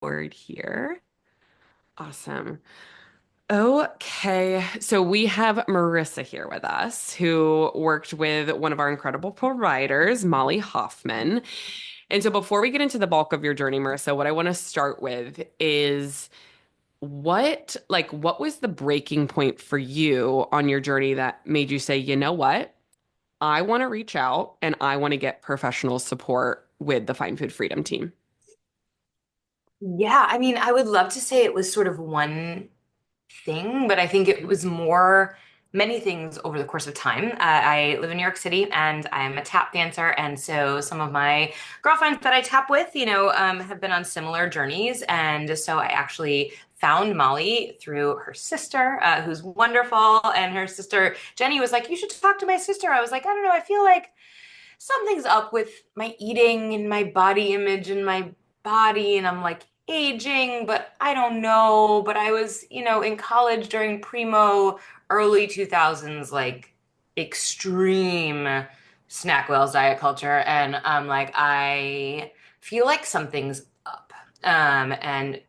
Word here. Awesome. Okay, so we have Marissa here with us, who worked with one of our incredible providers, Molly Hoffman. And so before we get into the bulk of your journey, Marissa, what I want to start with is what was the breaking point for you on your journey that made you say, you know what? I want to reach out and I want to get professional support with the Find Food Freedom team. Yeah, I mean, I would love to say it was sort of one thing, but I think it was many things over the course of time. I live in New York City and I'm a tap dancer. And so some of my girlfriends that I tap with, have been on similar journeys. And so I actually found Molly through her sister, who's wonderful. And her sister, Jenny, was like, "You should talk to my sister." I was like, "I don't know. I feel like something's up with my eating and my body image and my body, and I'm like aging, but I don't know." But I was, in college during primo early 2000s, like extreme snack whales diet culture. And I'm like, I feel like something's up. And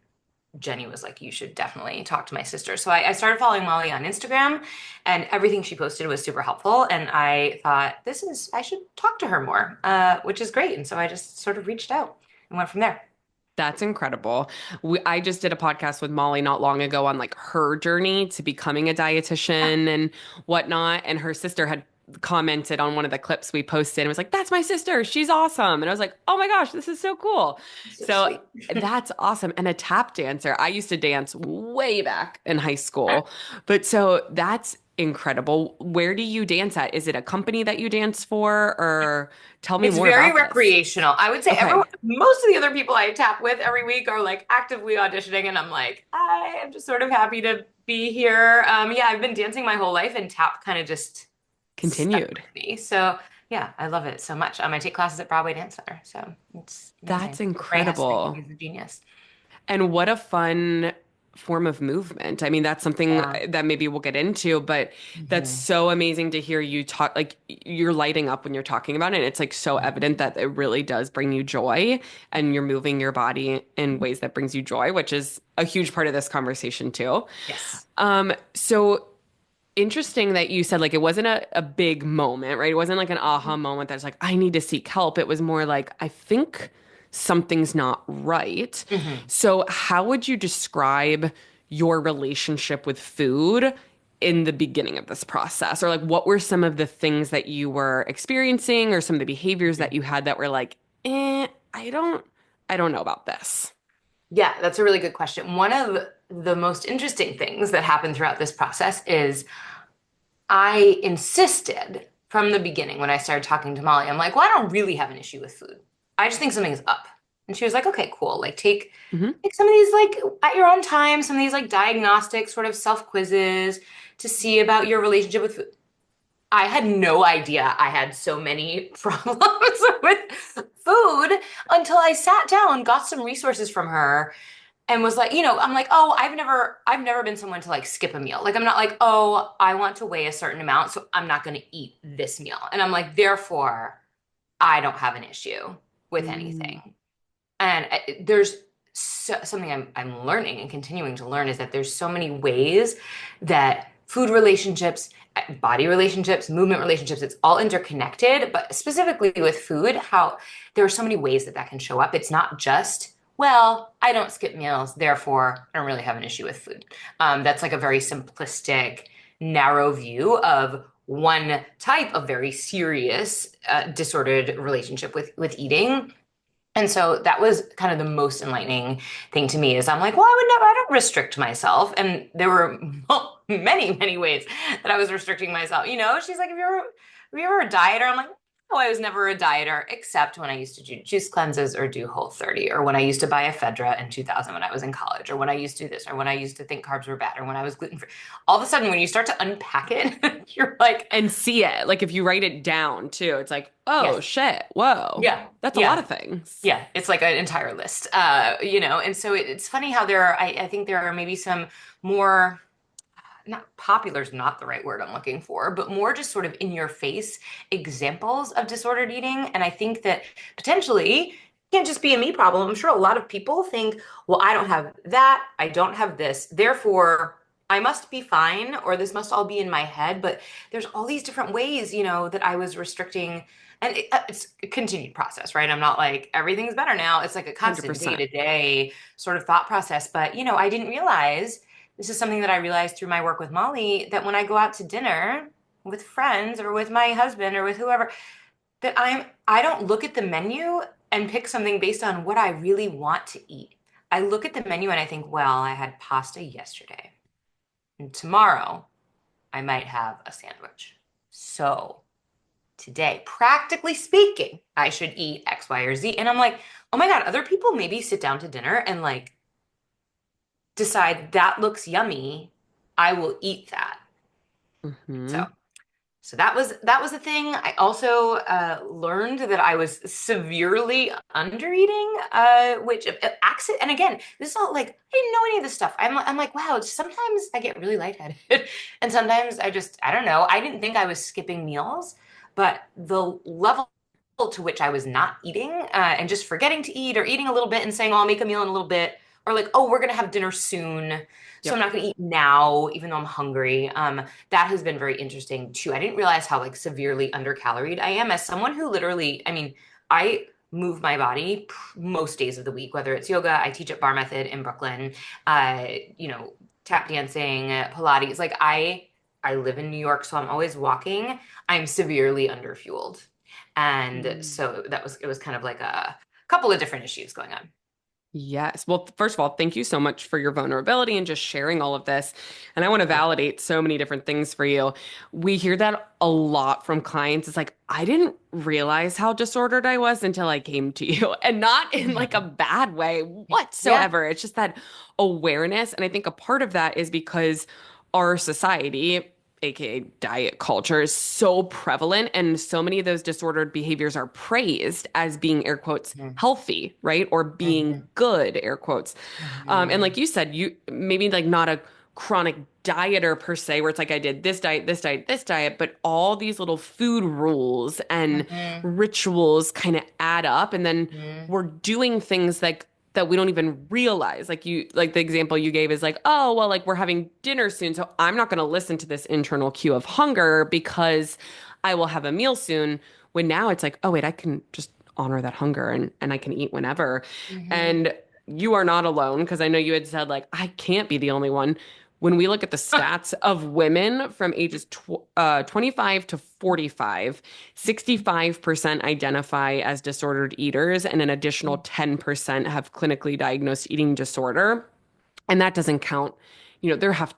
Jenny was like, "You should definitely talk to my sister." So I started following Molly on Instagram, and everything she posted was super helpful. And I thought, I should talk to her more, which is great. And so I just sort of reached out and went from there. That's incredible. I just did a podcast with Molly not long ago on like her journey to becoming a dietitian and whatnot. And her sister had commented on one of the clips we posted and was like, "That's my sister. She's awesome." And I was like, "Oh my gosh, this is so cool." So So sweet. that's awesome. And a tap dancer. I used to dance way back in high school. But so that's incredible. Where do you dance at? Is it a company that you dance for, or tell me It's more very about this? recreational. I would say Okay. most of the other people I tap with every week are like actively auditioning, and I'm like, I am just sort of happy to be here. Yeah, I've been dancing my whole life, and tap kind of just stuck Continued. with me. So yeah, I love it so much. I take classes at Broadway Dance Center, so it's That's amazing. Ray has, I think, incredible. he's a genius. And what a fun form of movement. I mean, that's something Yeah. that maybe we'll get into, but that's Mhm. so amazing to hear you talk. Like you're lighting up when you're talking about it. And it's like so evident that it really does bring you joy and you're moving your body in ways that brings you joy, which is a huge part of this conversation too. Yes. So interesting that you said like it wasn't a big moment, right? It wasn't like an aha moment that's like, I need to seek help. It was more like, I think something's not right. hmm So, how would you describe your relationship with food in the beginning of this process? Or like what were some of the things that you were experiencing or some of the behaviors that you had that were like, I don't know about this. Yeah, that's a really good question. One of the most interesting things that happened throughout this process is I insisted from the beginning when I started talking to Molly, I'm like, "Well, I don't really have an issue with food. I just think something's up." And she was like, "Okay, cool. Like Hmm. take some of these like at your own time, some of these like diagnostic sort of self quizzes to see about your relationship with food." I had no idea I had so many problems with food until I sat down, got some resources from her, and was like, I'm like, "Oh, I've never been someone to like skip a meal. Like I'm not like, "Oh, I want to weigh a certain amount, so I'm not going to eat this meal." And I'm like, "Therefore, I don't have an issue with Mm. anything." And there's something I'm learning and continuing to learn is that there's so many ways that food relationships, body relationships, movement relationships, it's all interconnected. But specifically with food, how there are so many ways that can show up. It's not just, well, I don't skip meals, therefore I don't really have an issue with food. That's like a very simplistic, narrow view of one type of very serious disordered relationship with eating. And so that was kind of the most enlightening thing to me is I'm like, "Well, I don't restrict myself." And there were many, many ways that I was restricting myself. She's like, "Have you ever a dieter?" I'm like, "No, I was never a dieter, except when I used to do juice cleanses or do Whole30, or when I used to buy ephedra in 2000 when I was in college, or when I used to do this, or when I used to think carbs were bad, or when I was gluten free." All of a sudden, when you start to unpack it, you're like, And see it. Like if you write it down too, it's like, oh yes, shit, whoa. yeah, That's a lot yeah. of things. Yeah, it's like an entire list, and so it's funny how I think there are maybe some more, not popular is not the right word I'm looking for, but more just sort of in your face examples of disordered eating. And I think that potentially can't just be a me problem. I'm sure a lot of people think, well, I don't have that, I don't have this, therefore I must be fine, or this must all be in my head. But there's all these different ways, that I was restricting. And it's a continued process, right? I'm not like everything's better now. It's like a constant day 100%. to day sort of thought process. But, I didn't realize this is something that I realized through my work with Molly, that when I go out to dinner with friends or with my husband or with whoever, that I don't look at the menu and pick something based on what I really want to eat. I look at the menu and I think, well, I had pasta yesterday, and tomorrow I might have a sandwich. So today, practically speaking, I should eat X, Y, or Z. And I'm like, oh my God, other people maybe sit down to dinner and like decide that looks yummy. I will eat that. So Hmm. So that was the thing. I also learned that I was severely under eating, which accident. And again, this is all like I didn't know any of this stuff. I'm like, wow. Sometimes I get really lightheaded, and sometimes I don't know. I didn't think I was skipping meals, but the level to which I was not eating and just forgetting to eat or eating a little bit and saying, "Oh, I'll make a meal in a little bit," or like, "Oh, we're gonna have dinner soon." So I'm Yep. not going to eat now, even though I'm hungry. That has been very interesting too. I didn't realize how like severely undercaloried I am as someone who literally, I mean, I move my body most days of the week, whether it's yoga, I teach at Bar Method in Brooklyn, uh, you know, tap dancing, Pilates. Like I live in New York, so I'm always walking. I'm severely underfueled. And Mm. so it was kind of like a couple of different issues going on. Yes. Well, first of all, thank you so much for your vulnerability and just sharing all of this. And I want to Yeah. validate so many different things for you. We hear that a lot from clients. It's like, I didn't realize how disordered I was until I came to you, and not in like a bad way Yeah. whatsoever. It's just that awareness. And I think a part of that is because our society, aka diet culture, is so prevalent, and so many of those disordered behaviors are praised as being air quotes Mhm. healthy, right? Or being Mhm. good, air quotes. And like Mhm. you said, you maybe like not a chronic dieter per se, where it's like I did this diet, this diet, this diet, but all these little food rules and Mhm. rituals kind of add up, and then Mhm. we're doing things like that we don't even realize. Like you, like the example you gave is like, oh, well, like we're having dinner soon, so I'm not going to listen to this internal cue of hunger because I will have a meal soon. When now it's like, oh wait, I can just honor that hunger, and I can eat whenever. Mhm. And you are not alone, because I know you had said like I can't be the only one. When we look at the stats of women from ages 25 to 45, 65% identify as disordered eaters, and an additional 10% have clinically diagnosed eating disorder. And that doesn't count, there have,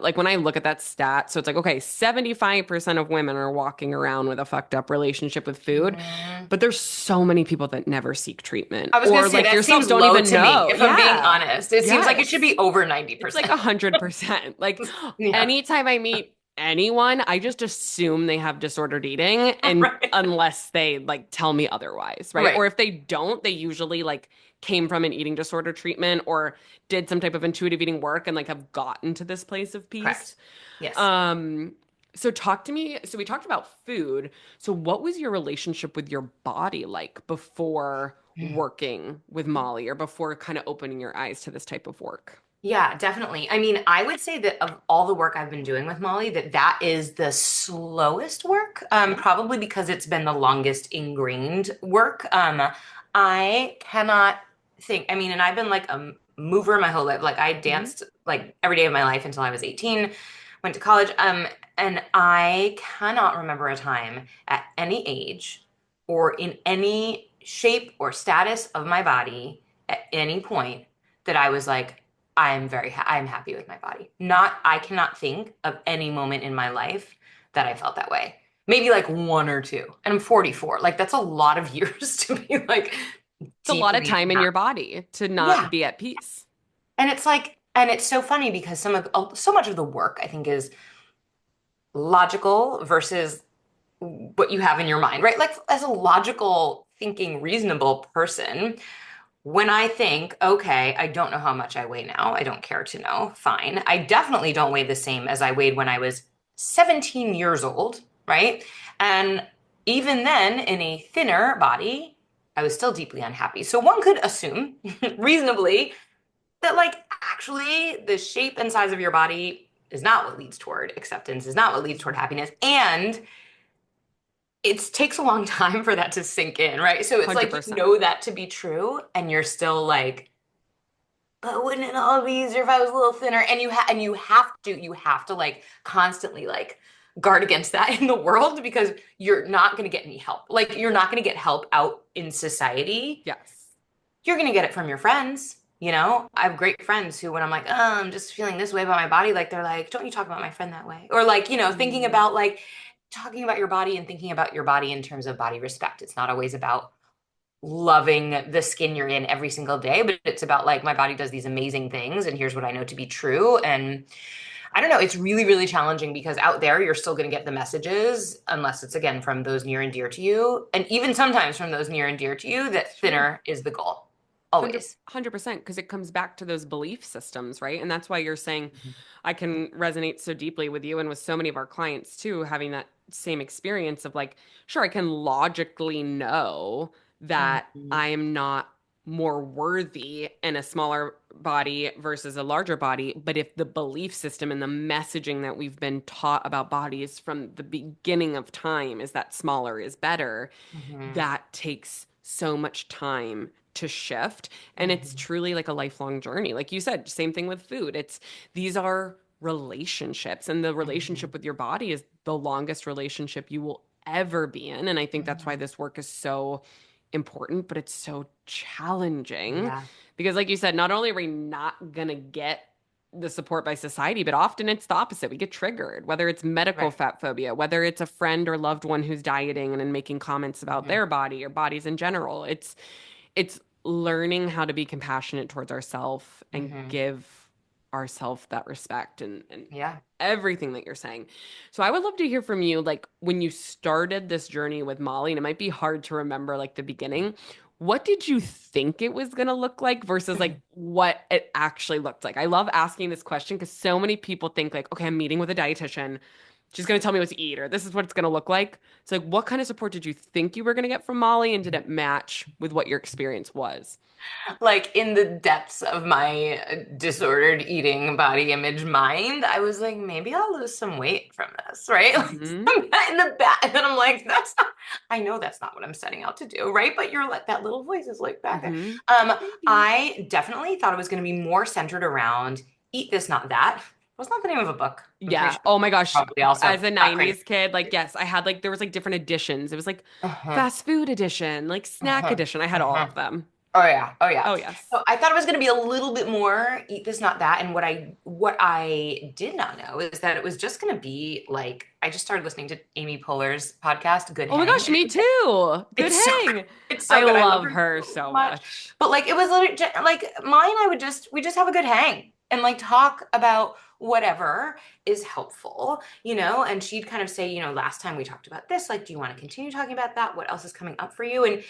like when I look at that stat, so it's like, okay, 75% of women are walking around with a fucked up relationship with food, Mhm. but there's so many people that never seek treatment, I was gonna or say like that yourselves seems don't low even to me, know. if I'm being Yeah. honest. It seems like it should Yes. be over It's like 90%. 100%. Like Yeah. anytime I meet anyone, I just assume they have disordered eating, and Right. unless they like tell me otherwise, right? Right. Or if they don't, they usually like came from an eating disorder treatment or did some type of intuitive eating work and like have gotten to this place of peace. Correct. Yes. Um, so talk to me. So we talked about food. So what was your relationship with your body like before working with Molly, or before kind of opening your eyes to this type of work? Yeah, definitely. I mean, I would say that of all the work I've been doing with Molly, that is the slowest work, Yeah. probably because it's been the longest ingrained work. I cannot think, I mean, and I've been like a mover my whole life. Like I Hmm. danced like every day of my life until I was 18, went to college. And I cannot remember a time at any age or in any shape or status of my body at any point that I was like, I'm happy with my body. Not I cannot think of any moment in my life that I felt that way. Maybe like one or two. And I'm 44. Like that's a lot of years to be like It's a lot of deeply time in unhappy. your body to not Yeah. be at peace. And it's like and it's so funny because so much of the work I think is logical versus what you have in your mind, right? Like as a logical thinking reasonable person, when I think, okay, I don't know how much I weigh now. I don't care to know. Fine. I definitely don't weigh the same as I weighed when I was 17 years old, right? And even then, in a thinner body, I was still deeply unhappy. So one could assume reasonably that like actually the shape and size of your body is not what leads toward acceptance, is not what leads toward happiness. And it takes a long time for that to sink in, right? So it's like you 100%. know that to be true, and you're still like, but wouldn't it all be easier if I was a little thinner? And you have to like constantly like guard against that in the world because you're not going to get any help. Like you're not going to get help out in society. Yes. You're going to get it from your friends. You know, I have great friends who, when I'm like, I'm just feeling this way about my body, like they're like, don't you talk about my friend that way? Or like, thinking Mm, about like talking about your body and thinking about your body in terms of body respect. It's not always about loving the skin you're in every single day, but it's about like my body does these amazing things and here's what I know to be true. And I don't know, it's really, really challenging because out there you're still going to get the messages, unless it's again from those near and dear to you. And even sometimes from those near and dear to you, that sure. thinner is the goal. 100, Always. 100% because it comes back to those belief systems, right? And that's why you're saying I can resonate so deeply with you and with so many of our clients too, having that same experience of like, sure, I can logically know that Mhm. I am not more worthy in a smaller body versus a larger body. But if the belief system and the messaging that we've been taught about bodies from the beginning of time is that smaller is better, Mhm. that takes so much time to shift. And it's Mhm. truly like a lifelong journey. Like you said, same thing with food. These are relationships, and the relationship Mhm. with your body is the longest relationship you will ever be in. And I think that's why Mhm. this work is so important, but it's so challenging Yeah. because, like you said, not only are we not going to get the support by society, but often it's the opposite. We get triggered, whether it's medical Right. fat phobia, whether it's a friend or loved one who's dieting and then making comments about Mhm. their body or bodies in general. It's learning how to be compassionate towards ourselves and Mhm. give ourselves that respect and Yeah. everything that you're saying. So I would love to hear from you, like when you started this journey with Molly, and it might be hard to remember like the beginning. What did you think it was going to look like versus like what it actually looked like? I love asking this question because so many people think like, okay, I'm meeting with a dietitian. She's going to tell me what to eat, or this is what it's going to look like. So, like, what kind of support did you think you were going to get from Molly, and did it match with what your experience was? Like in the depths of my disordered eating body image mind, I was like, maybe I'll lose some weight from this, right? Hmm. Like in the back, and then I'm like, that's not, I know that's not what I'm setting out to do, right? But you're like, that little voice is like back there. Hmm. Um, Maybe. I definitely thought it was going to be more centered around eat this, not that. Was not the name of a book. I'm pretty Yeah. sure Oh my gosh. probably also As a got crazy. 90s kid, like, yes, I had like, there was like different editions. It was like Uh-huh, fast food edition, like snack uh-huh, edition. I had all uh-huh. of them. Oh yeah, oh yeah. Oh, yes. So I thought it was going to be a little bit more eat this, not that. And what I did not know is that it was just going to be like I just started listening to Amy Poehler's podcast, Good Oh my Hang, gosh, and me too. Good it's so hang. it's so I good. I love love her her so so much. much. But like it was literally like Molly and I would just we just have a good hang and like talk about whatever is helpful, and she'd kind of say, last time we talked about this, like, do you want to continue talking about that? What else is coming up for you? And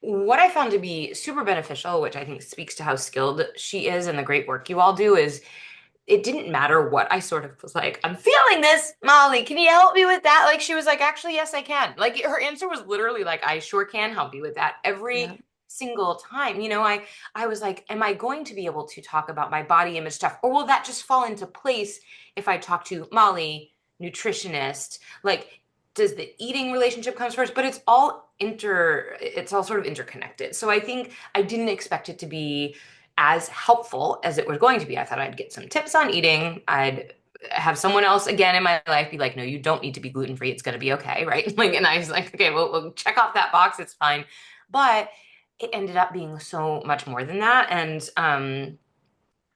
what I found to be super beneficial, which I think speaks to how skilled she is and the great work you all do, is it didn't matter what I sort of was like, I'm feeling this, Molly. Can you help me with that? Like, she was like, actually, yes, I can. Like, her answer was literally like, I sure can help you with that Yeah. every single time. I was like, am I going to be able to talk about my body image stuff? Or will that just fall into place if I talk to Molly, nutritionist? Like, does the eating relationship comes first? But it's all sort of interconnected. So I think I didn't expect it to be as helpful as it was going to be. I thought I'd get some tips on eating. I'd have someone else again in my life be like, no, you don't need to be gluten free. It's going to be okay. Right. Like, and I was like, okay, well, we'll check off that box. It's fine. But it ended up being so much more than that. And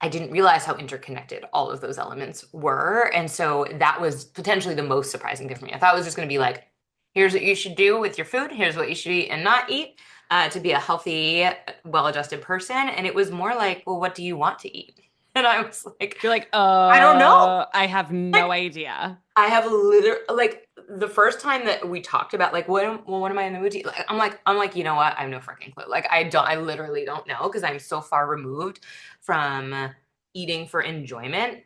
I didn't realize how interconnected all of those elements were. And so that was potentially the most surprising thing for me. I thought it was just going to be like, here's what you should do with your food, here's what you should eat and not eat to be a healthy, well adjusted person. And it was more like, well, what do you want to eat? And I was like, You're like, I don't know. I have no Like, idea. I have literally, like, the first time that we talked about, like, what am I in the mood to eat? Like, I'm like, you know what? I have no freaking clue. Like, I literally don't know because I'm so far removed from eating for enjoyment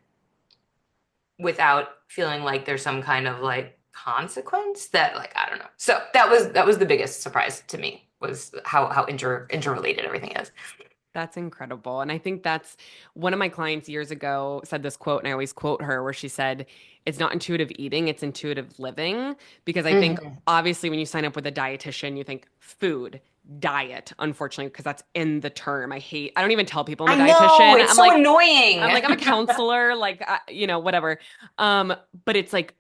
without feeling like there's some kind of like consequence that like I don't know. So that was the biggest surprise to me. was how interrelated everything is. That's incredible. And I think that's one of my clients years ago said this quote, and I always quote her, where she said, it's not intuitive eating, it's intuitive living. Because I think Hmm. obviously when you sign up with a dietitian, you think food, diet, unfortunately, because that's in the term. I don't even tell people I'm a I know, dietitian. it's so annoying. I'm a counselor, like, whatever. Um, but it's like,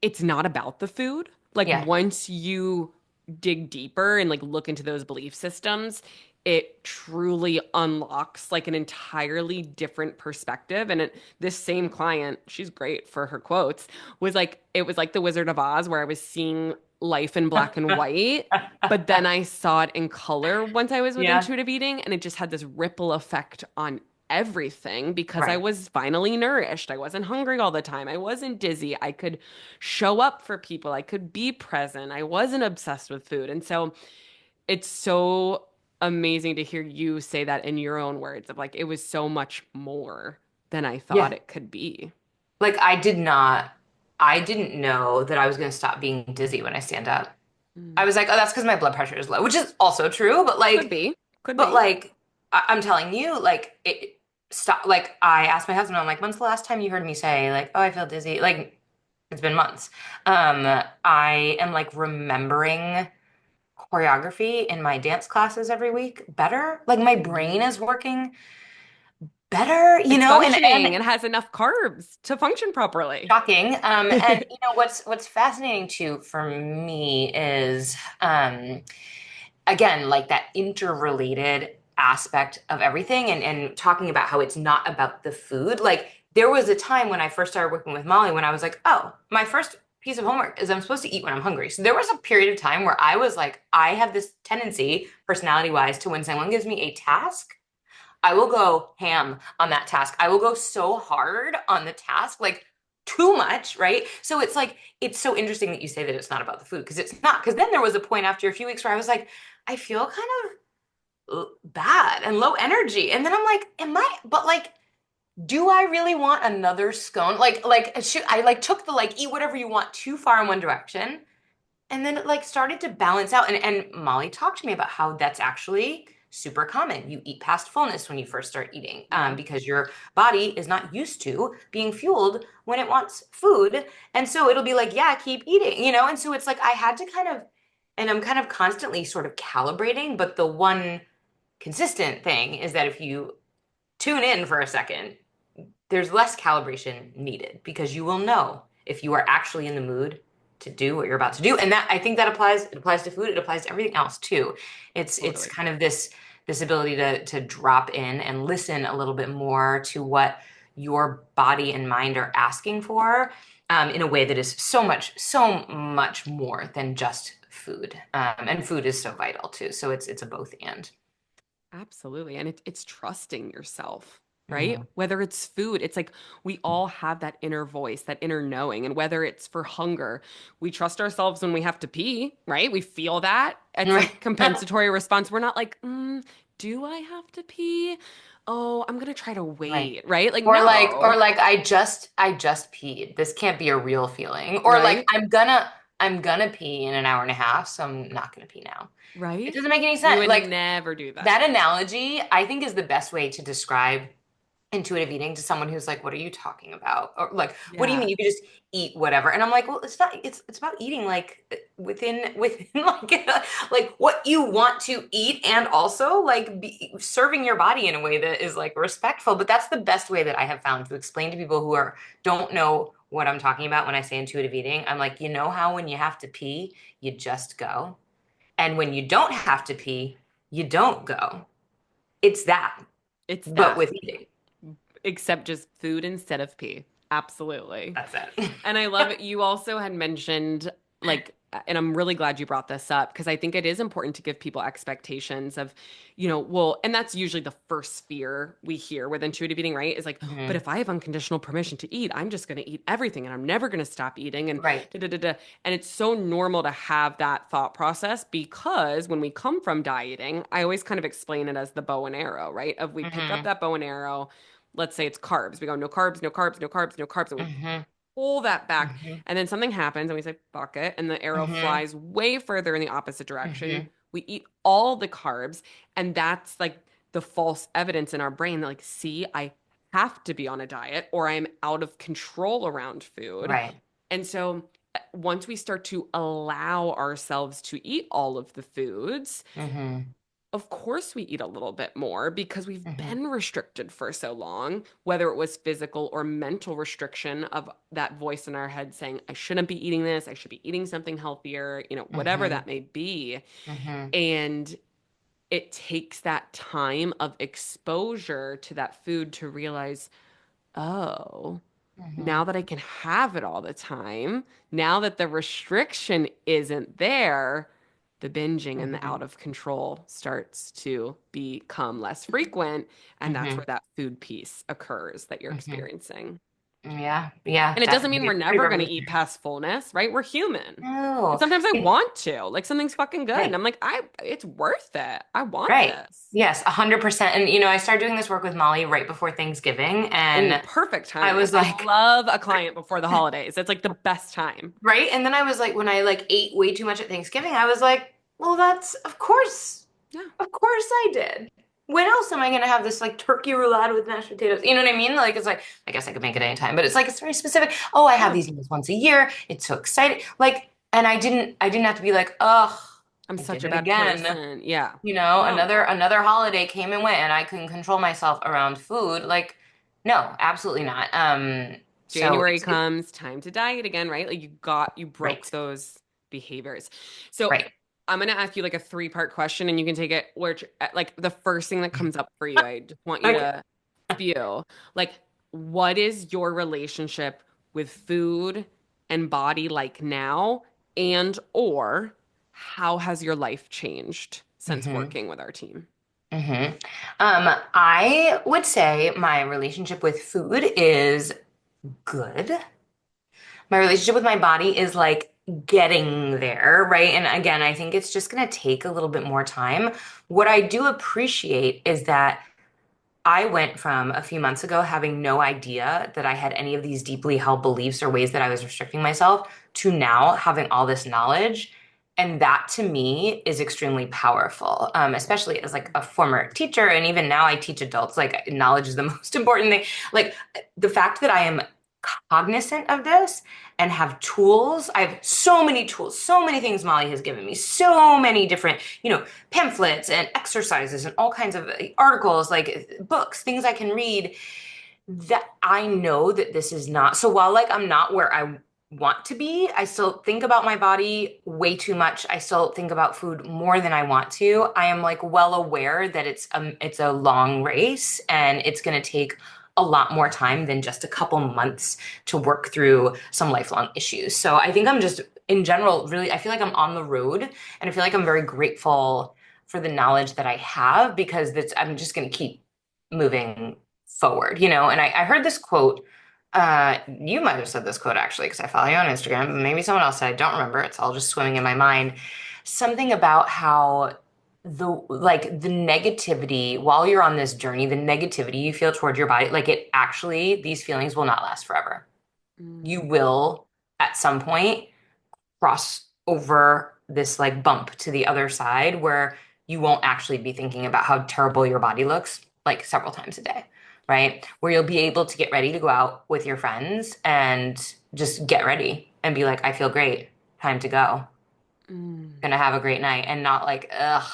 it's not about the food. Like Yeah, once you dig deeper and like look into those belief systems, it truly unlocks like an entirely different perspective. And this same client, she's great for her quotes, was like, it was like the Wizard of Oz where I was seeing life in black and white. But then I saw it in color once I was with yeah, intuitive eating, and it just had this ripple effect on everything because I right. was finally nourished. I wasn't hungry all the time. I wasn't dizzy. I could show up for people. I could be present. I wasn't obsessed with food. And so it's so amazing to hear you say that in your own words of like, it was so much more than I thought Yeah. it could be. Like I didn't know that I was going to stop being dizzy when I stand up. I Mm. was like, oh, that's because my blood pressure is low, which is also true, but Could be. Could be. I'm telling you, like it stop. Like I asked my husband, I'm like, when's the last time you heard me say like, oh, I feel dizzy? Like it's been months. I am like remembering choreography in my dance classes every week better. Like my brain Mm. is working better, It's and functioning. It has enough carbs to function properly. shocking. And what's fascinating too for me is again like that interrelated aspect of everything and talking about how it's not about the food. Like there was a time when I first started working with Molly when I was like, oh, my first piece of homework is I'm supposed to eat when I'm hungry. So there was a period of time where I was like, I have this tendency, personality wise, to when someone gives me a task, I will go ham on that task. I will go so hard on the task, like too much, right? So it's like, it's so interesting that you say that it's not about the food because it's not. Because then there was a point after a few weeks where I was like, I feel kind of bad and low energy. And then I'm like, am I, but like, do I really want another scone? Shoot, I like took the like eat whatever you want too far in one direction. And then it like started to balance out. And Molly talked to me about how that's actually super common. You eat past fullness when you first start eating, Yeah, because your body is not used to being fueled when it wants food. And so it'll be like, yeah, keep eating, And so it's like I had to kind of, and I'm kind of constantly sort of calibrating, but the one consistent thing is that if you tune in for a second, there's less calibration needed because you will know if you are actually in the mood to do what you're about to do. And that I think that applies, it applies to food, it applies to everything else too. It's totally. kind of this ability to drop in and listen a little bit more to what your body and mind are asking for, in a way that is so much more than just food. And food is so vital too. So it's a both and. Absolutely. And it's trusting yourself, right? Mhm. Whether it's food, it's like we all have that inner voice, that inner knowing. And whether it's for hunger, we trust ourselves when we have to pee, right? We feel that. It's Right. like compensatory response. We're not like, do I have to pee? Oh, I'm gonna try to Right. wait, right? Like, Or no, like I just peed. This can't be a real feeling. Or like right? I'm gonna pee in an hour and a half, so I'm not gonna pee now. It Right? doesn't make any We sense. would Like never do that. that analogy, I think is the best way to describe intuitive eating to someone who's like, what are you talking about? Or like, what do you Yeah, mean you can just eat whatever? And I'm like, well, it's not, it's about eating like within like like what you want to eat and also like serving your body in a way that is like respectful. But that's the best way that I have found to explain to people who are don't know what I'm talking about when I say intuitive eating. I'm like, you know how when you have to pee, you just go. And when you don't have to pee, you don't go. It's that, it's but that, with eating. except just food instead of pee. Absolutely. That's it. And I love it. You also had mentioned, like, and I'm really glad you brought this up because I think it is important to give people expectations of, well, and that's usually the first fear we hear with intuitive eating, right? Is like, but Mhm. if I have unconditional permission to eat, I'm just going to eat everything and I'm never going to stop eating and Right. da da da da. And it's so normal to have that thought process because when we come from dieting, I always kind of explain it as the bow and arrow, right? Of we pick up Hmm. that bow and arrow. Let's say it's carbs. We go, no carbs, no carbs, no carbs, no carbs. And we Hmm. pull that back, Hmm. and then something happens, and we say, fuck it, and the arrow Hmm. flies way further in the opposite Hmm. direction. We eat all the carbs, and that's like the false evidence in our brain that, like, see, I have to be on a diet or I'm out of control around food. Right. And so once we start to allow ourselves to eat all of the foods, Mm-hmm. of course we eat a little bit more because we've Mm-hmm. been restricted for so long, whether it was physical or mental restriction of that voice in our head saying, I shouldn't be eating this, I should be eating something healthier, whatever Mm-hmm. that may be. Mm-hmm. And it takes that time of exposure to that food to realize, oh, Mm-hmm. now that I can have it all the time, now that the restriction isn't there, the binging and the Mm-hmm. out of control starts to become less frequent. And that's Mm-hmm. where that food piece occurs that you're Mm-hmm. experiencing. Yeah. Yeah. And it doesn't mean Definitely. we're It's pretty never going to eat revolutionary. past fullness, right? We're human. And No. sometimes I want to, like something's fucking good. And Right. I'm like, it's worth it. I want Right. this. Yes, 100%. And I started doing this work with Molly right before Thanksgiving, Oh, and perfect I timing. was I like, love a client before the holidays. It's like the best time. right? And then I was like, when I like ate way too much at Thanksgiving, I was like, well, that's Yeah. of course I did. When else am I gonna have this like turkey roulade with mashed potatoes? You know what I mean? Like it's like I guess I could make it anytime, but it's like it's very specific. Oh, I have Yeah. these meals once a year. It's so exciting. Like, and I didn't have to be like, ugh, I'm I such did a it bad again. person. Yeah. No. Another holiday came and went, and I couldn't control myself around food. Like, no, absolutely not. So January it's comes, time to diet again, right? Like you broke right, those behaviors. So right. I'm gonna ask you like a three-part question and you can take it which like the first thing that comes up for you. I just want you Okay. to spew. Like, what is your relationship with food and body like now? And or how has your life changed since hmm working with our team? hmm I would say my relationship with food is good. My relationship with my body is like getting there, right? And again, I think it's just going to take a little bit more time. What I do appreciate is that I went from a few months ago having no idea that I had any of these deeply held beliefs or ways that I was restricting myself to now having all this knowledge. And that to me is extremely powerful, especially as like a former teacher. And even now I teach adults, like knowledge is the most important thing. Like the fact that I am cognizant of this and have tools. I have so many tools, so many things Molly has given me, so many different, pamphlets and exercises and all kinds of articles, like books, things I can read that I know that this is not. So while like I'm not where I want to be, I still think about my body way too much. I still think about food more than I want to. I am like well aware that it's a long race and it's going to take a lot more time than just a couple months to work through some lifelong issues. So I think I'm just in general really I feel like I'm on the road and I feel like I'm very grateful for the knowledge that I have because that's I'm just going to keep moving forward, And I heard this quote. You might have said this quote actually, because I follow you on Instagram, but maybe someone else said, I don't remember. It's all just swimming in my mind. Something about how the negativity while you're on this journey, the negativity you feel toward your body, like it actually, these feelings will not last forever. You Mm, will at some point cross over this like bump to the other side where you won't actually be thinking about how terrible your body looks like several times a day, right? Where you'll be able to get ready to go out with your friends and just get ready and be like, I feel great, time to go. mm. Gonna have a great night and not like, ugh,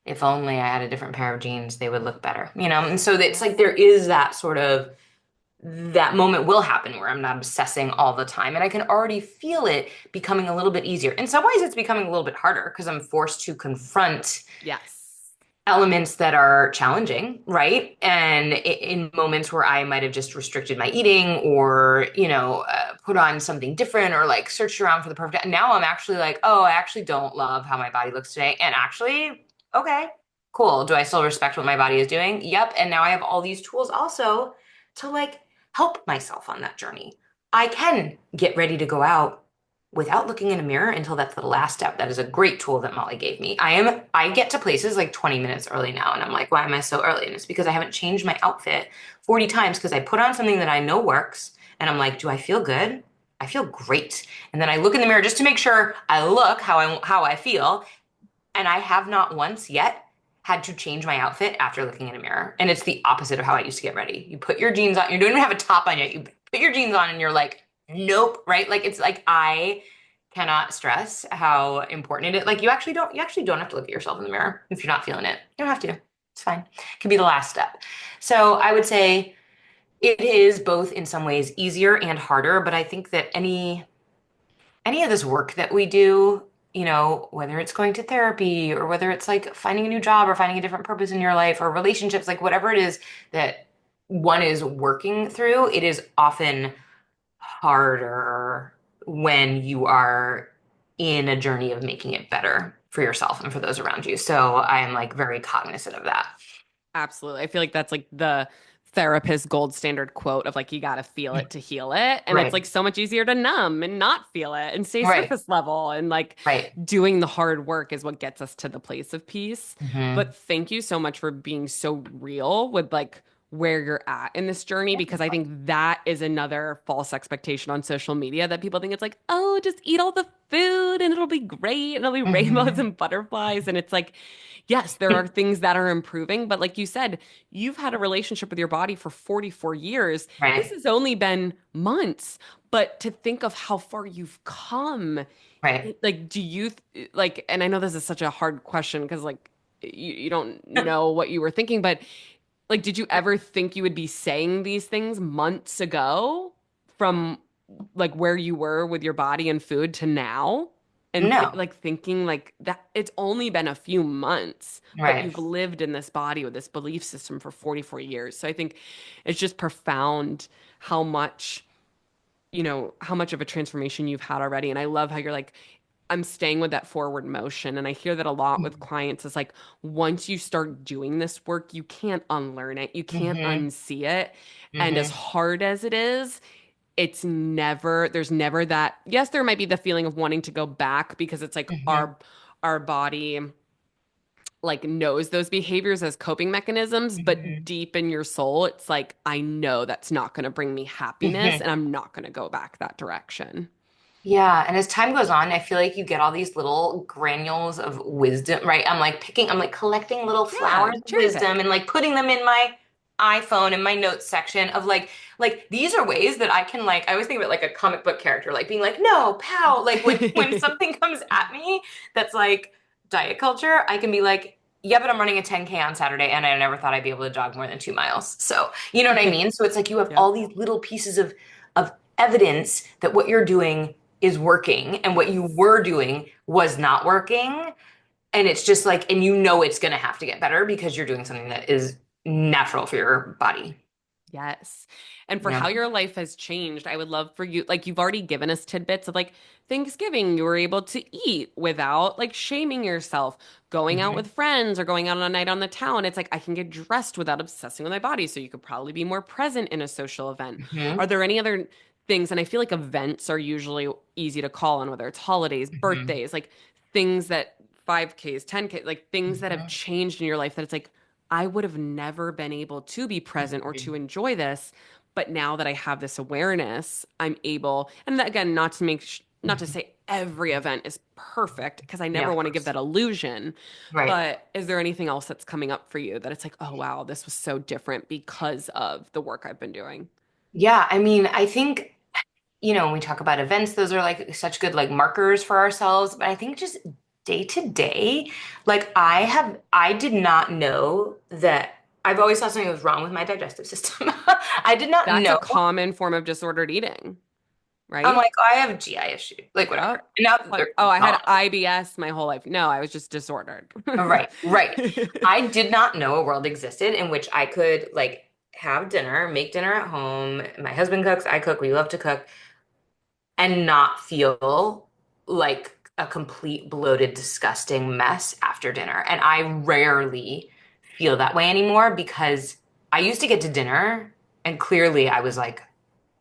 if only I had a different pair of jeans, they would look better, And so it's like Yes. there is that sort of that moment will happen where I'm not obsessing all the time. And I can already feel it becoming a little bit easier. In some ways, it's becoming a little bit harder because I'm forced to confront Yes. elements that are challenging, right? And in moments where I might have just restricted my eating or, put on something different or like searched around for the perfect. Now I'm actually like, oh, I actually don't love how my body looks today. And actually, okay, cool. Do I still respect what my body is doing? Yep. And now I have all these tools also to like help myself on that journey. I can get ready to go out without looking in a mirror until that's the last step. That is a great tool that Molly gave me. I get to places like 20 minutes early now and I'm like, why am I so early? And it's because I haven't changed my outfit 40 times because I put on something that I know works and I'm like, do I feel good? I feel great. And then I look in the mirror just to make sure I look how I feel. And I have not once yet had to change my outfit after looking in a mirror. And it's the opposite of how I used to get ready. You put your jeans on, you don't even have a top on yet. You put your jeans on and you're like, nope, right? Like it's like I cannot stress how important it is. Like you actually don't have to look at yourself in the mirror if you're not feeling it. You don't have to. It's fine. It can be the last step. So I would say it is both in some ways easier and harder, but I think that any of this work that we do, whether it's going to therapy or whether it's like finding a new job or finding a different purpose in your life or relationships, like whatever it is that one is working through, it is often harder when you are in a journey of making it better for yourself and for those around you. So I am like very cognizant of that. Absolutely. I feel like that's like the therapist gold standard quote of like, you got to feel it to heal it. And it's Right. like so much easier to numb and not feel it and stay Right. surface level. And like Right. doing the hard work is what gets us to the place of peace. Hmm. But thank you so much for being so real with like where you're at in this journey, because I think that is another false expectation on social media that people think it's like, oh, just eat all the food and it'll be great and it'll be rainbows Hmm. and butterflies. And it's like, yes, there are things that are improving, but like you said, you've had a relationship with your body for 44 years. This Right. has only been months, but to think of how far you've come, Right. like, do you like, and I know this is such a hard question because like you don't know what you were thinking, but like, did you ever think you would be saying these things months ago from like where you were with your body and food to now? And th No. like thinking like that it's only been a few months, but Right. you've lived in this body with this belief system for 44 years. So I think it's just profound how much, how much of a transformation you've had already. And I love how you're like, I'm staying with that forward motion. And I hear that a lot with clients is like, once you start doing this work, you can't unlearn it, you can't Hmm. unsee it. And as Hmm. hard as it is, there's never that. Yes, there might be the feeling of wanting to go back because it's like Hmm. our body like knows those behaviors as coping mechanisms, but Hmm. deep in your soul, it's like, I know that's not going to bring me happiness Hmm. and I'm not going to go back that direction. Yeah, and as time goes on, I feel like you get all these little granules of wisdom, right? I'm like collecting little Yeah, flowers of cherry wisdom pick. and like putting them in my iPhone in my notes section of like these are ways that I can like I always think of it like a comic book character, like being like, no, pow, like when something comes at me that's like diet culture, I can be like, yeah, but I'm running a 10K on Saturday and I never thought I'd be able to jog more than 2 miles. So, you know what I mean? So it's like you have Yep. all these little pieces of evidence that what you're doing is working and what you Yes. were doing was not working. And it's just like, and you know it's going to have to get better because you're doing something that is natural for your body. Yes. And for Yeah. how your life has changed, I would love for you, like you've already given us tidbits of like Thanksgiving, you were able to eat without like shaming yourself, going out with Hmm. friends or going out on a night on the town. It's like I can get dressed without obsessing with my body. So you could probably be more present in a social event. Hmm. Are there any other things? And I feel like events are usually easy to call on, whether it's holidays, Hmm. birthdays, like things that 5Ks, 10K, like things that have Hmm. changed in your life that it's like, I would have never been able to be present or to enjoy this. But now that I have this awareness, I'm able, and again, not to Hmm. say every event is perfect because I Yeah, never of want to give course. that illusion. Right. But is there anything else that's coming up for you that it's like, oh, wow, this was so different because of the work I've been doing? Yeah. I mean, I think, when we talk about events, those are like such good like markers for ourselves. But I think just day to day, like I did not know that I've always thought something was wrong with my digestive system. I did not That's a know. common form of disordered eating, I'm right? like, oh, I have a GI issue, like whatever. Yep. And now that Like, they're oh, I had gone. IBS my whole life. No, I was just disordered. Right, right. I did not know a world existed in which I could like have dinner, make dinner at home. My husband cooks, I cook, we love to cook, and not feel like a complete bloated, disgusting mess after dinner. And I rarely feel that way anymore because I used to get to dinner and clearly I was like,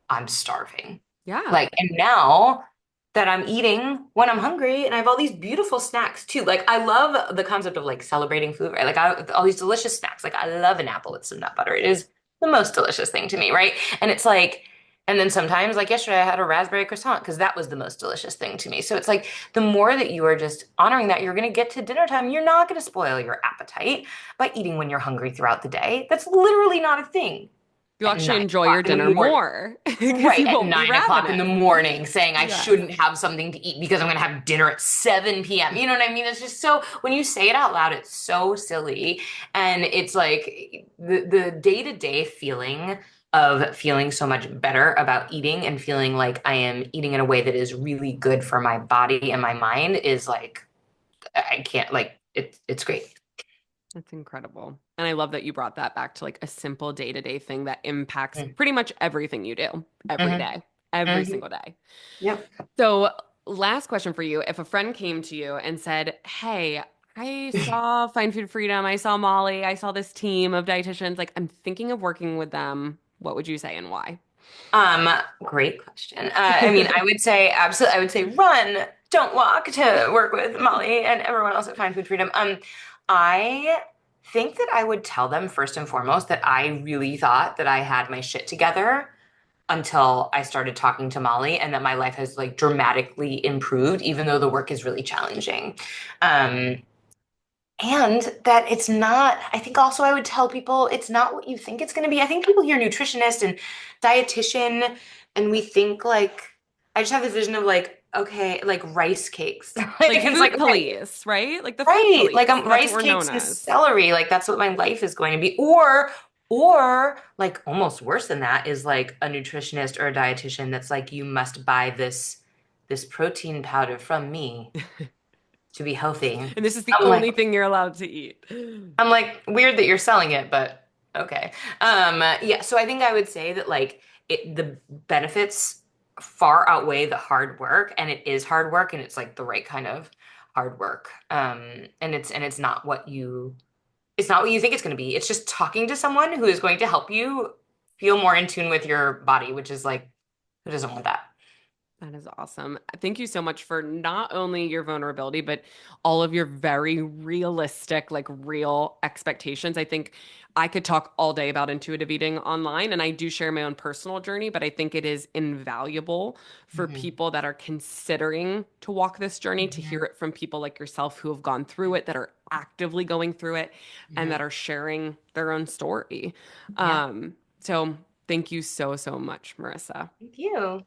I'm starving. Yeah. Like, and now that I'm eating when I'm hungry and I have all these beautiful snacks too. Like, I love the concept of like celebrating food, right? Like, all these delicious snacks. Like, I love an apple with some nut butter. It is the most delicious thing to me, right? And it's like, And then sometimes, like yesterday, I had a raspberry croissant because that was the most delicious thing to me. So it's like the more that you are just honoring that, you're going to get to dinner time. You're not going to spoil your appetite by eating when you're hungry throughout the day. That's literally not a thing. You'll At actually nine enjoy o'clock your in the dinner morning. more because Right, you at won't be 9 o'clock in the ravenous. morning, saying I Yes. shouldn't have something to eat because I'm going to have dinner at 7 p.m. You know what I mean? It's just so, when you say it out loud, it's so silly. And it's like the day-to-day feeling of feeling so much better about eating and feeling like I am eating in a way that is really good for my body and my mind is like, I can't, like, it's great. That's incredible. And I love that you brought that back to like a simple day-to-day thing that impacts Mm. pretty much everything you do every Hmm. day, every Hmm. single day. Yep. So, last question for you. If a friend came to you and said, "Hey, I saw Find Food Freedom, I saw Molly, I saw this team of dietitians, like I'm thinking of working with them," what would you say and why? Um, Great question. I mean, I would say absolutely. I would say run, don't walk to work with Molly and everyone else at Find Food Freedom. I think that I would tell them first and foremost that I really thought that I had my shit together until I started talking to Molly, and that my life has like dramatically improved, even though the work is really challenging. Um, and that it's not, I think also I would tell people it's not what you think it's going to be. I think people hear nutritionist and dietitian, and we think like, I just have this vision of like, okay, like rice cakes. Like, Like it's like, food okay, police, right? Like the food right, like police. That's what rice we're known cakes and as. celery. Like, that's what my life is going to be. Or like almost worse than that is like a nutritionist or a dietitian that's like, you must buy this protein powder from me to be healthy. And this is the I'm like, only thing you're allowed to eat. I'm like, weird that you're selling it, but okay. Yeah, so I think I would say that like the benefits far outweigh the hard work, and it is hard work, and it's like the right kind of hard work. And it's not what you think it's going to be. It's just talking to someone who is going to help you feel more in tune with your body, which is like, who doesn't want that? That is awesome. Thank you so much for not only your vulnerability, but all of your very realistic, like real expectations. I think I could talk all day about intuitive eating online, and I do share my own personal journey, but I think it is invaluable for Hmm. people that are considering to walk this journey to hear Hmm. it from people like yourself who have gone through it, that are actively going through it, and Hmm. that are sharing their own story. Yeah, So thank you so, so much, Marissa. thank you.